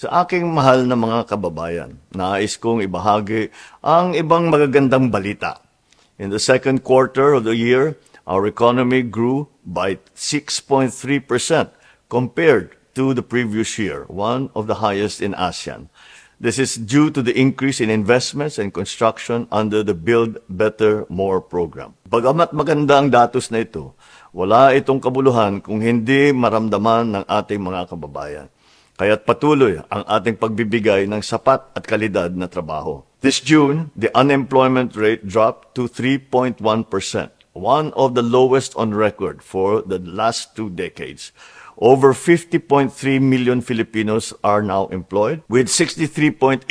Sa aking mahal na mga kababayan, nais kong ibahagi ang ibang magagandang balita. In the second quarter of the year, our economy grew by 6.3% compared to the previous year, one of the highest in ASEAN. This is due to the increase in investments and construction under the Build Better More program. Bagamat maganda ang datos na ito, wala itong kabuluhan kung hindi maramdaman ng ating mga kababayan. Kaya't patuloy ang ating pagbibigay ng sapat at kalidad na trabaho. This June, the unemployment rate dropped to 3.1%, one of the lowest on record for the last 2 decades. Over 50.3 million Filipinos are now employed, with 63.8%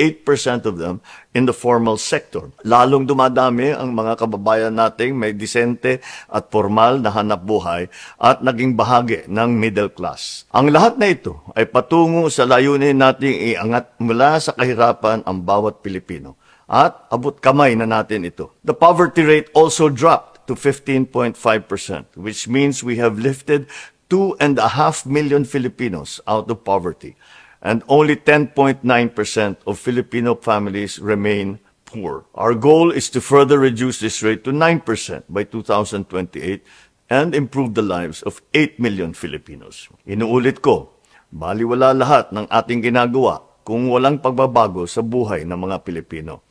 of them in the formal sector. Lalong dumadami ang mga kababayan nating may disente at formal na hanap buhay at naging bahagi ng middle class. Ang lahat na ito ay patungo sa layunin nating iangat mula sa kahirapan ang bawat Pilipino. At abot kamay na natin ito. The poverty rate also dropped to 15.5%, which means we have lifted 2.5 million Filipinos out of poverty, and only 10.9% of Filipino families remain poor. Our goal is to further reduce this rate to 9% by 2028 and improve the lives of 8 million Filipinos. Inuulit ko, baliwala lahat ng ating ginagawa kung walang pagbabago sa buhay ng mga Pilipino.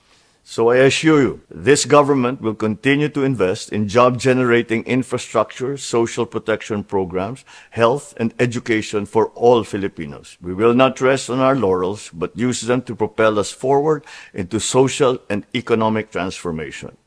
So I assure you, this government will continue to invest in job-generating infrastructure, social protection programs, health, and education for all Filipinos. We will not rest on our laurels, but use them to propel us forward into social and economic transformation.